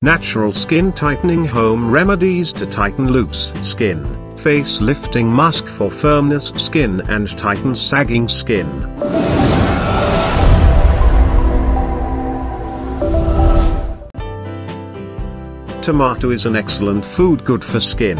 Natural Skin Tightening Home Remedies to tighten loose skin, face lifting mask for firmness skin and tighten sagging skin. Tomato is an excellent food good for skin.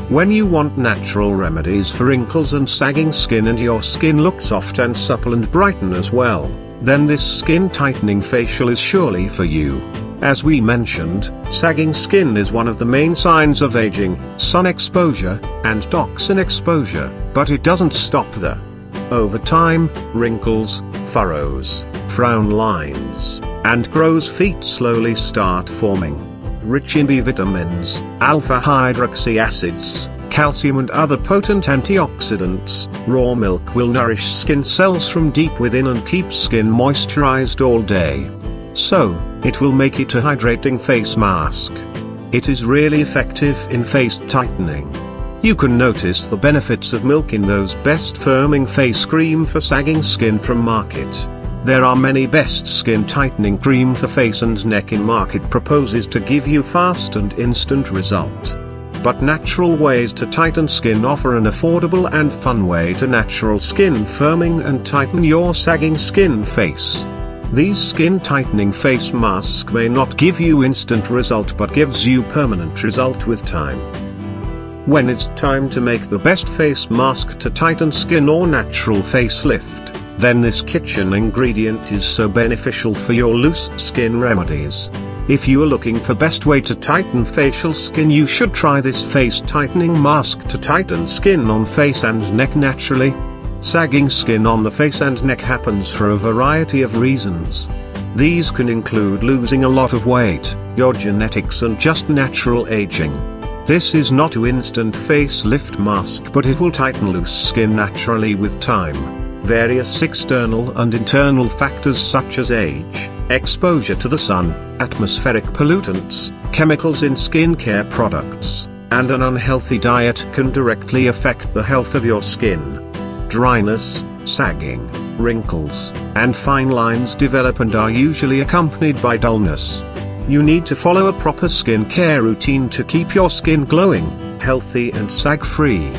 When you want natural remedies for wrinkles and sagging skin and your skin look soft and supple and brighten as well, then this skin tightening facial is surely for you. As we mentioned, sagging skin is one of the main signs of aging, sun exposure, and toxin exposure, but it doesn't stop there. Over time, wrinkles, furrows, frown lines, and crow's feet slowly start forming. Rich in B vitamins, alpha-hydroxy acids, calcium and other potent antioxidants, raw milk will nourish skin cells from deep within and keep skin moisturized all day. So, it will make it a hydrating face mask. It is really effective in face tightening. You can notice the benefits of milk in those best firming face cream for sagging skin from market. There are many best skin tightening cream for face and neck in market proposes to give you fast and instant result. But natural ways to tighten skin offer an affordable and fun way to natural skin firming and tighten your sagging skin face. These skin tightening face masks may not give you instant result but gives you permanent result with time. When it's time to make the best face mask to tighten skin or natural facelift, then this kitchen ingredient is so beneficial for your loose skin remedies. If you are looking for best way to tighten facial skin, you should try this face tightening mask to tighten skin on face and neck naturally. Sagging skin on the face and neck happens for a variety of reasons. These can include losing a lot of weight, your genetics and just natural aging. This is not an instant facelift mask but it will tighten loose skin naturally with time. Various external and internal factors such as age, exposure to the sun, atmospheric pollutants, chemicals in skincare products, and an unhealthy diet can directly affect the health of your skin. Dryness, sagging, wrinkles, and fine lines develop and are usually accompanied by dullness. You need to follow a proper skin care routine to keep your skin glowing, healthy and sag-free.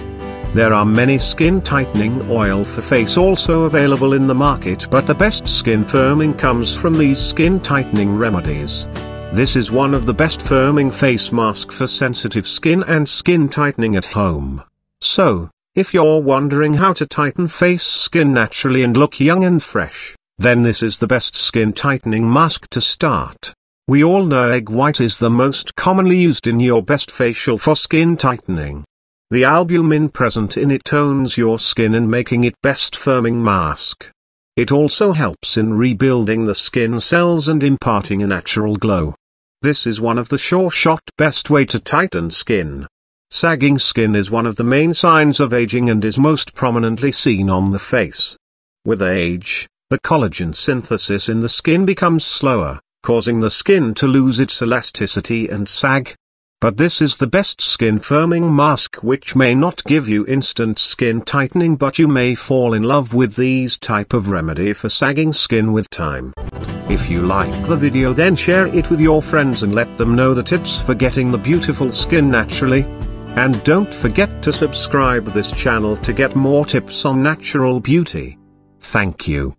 There are many skin tightening oil for face also available in the market, but the best skin firming comes from these skin tightening remedies. This is one of the best firming face mask for sensitive skin and skin tightening at home. So, if you're wondering how to tighten face skin naturally and look young and fresh, then this is the best skin tightening mask to start. We all know egg white is the most commonly used in your best facial for skin tightening. The albumin present in it tones your skin and making it best firming mask. It also helps in rebuilding the skin cells and imparting a natural glow. This is one of the sure-shot best way to tighten skin. Sagging skin is one of the main signs of aging and is most prominently seen on the face. With age, the collagen synthesis in the skin becomes slower, causing the skin to lose its elasticity and sag. But this is the best skin firming mask which may not give you instant skin tightening, but you may fall in love with these type of remedy for sagging skin with time. If you like the video, then share it with your friends and let them know the tips for getting the beautiful skin naturally. And don't forget to subscribe this channel to get more tips on natural beauty. Thank you.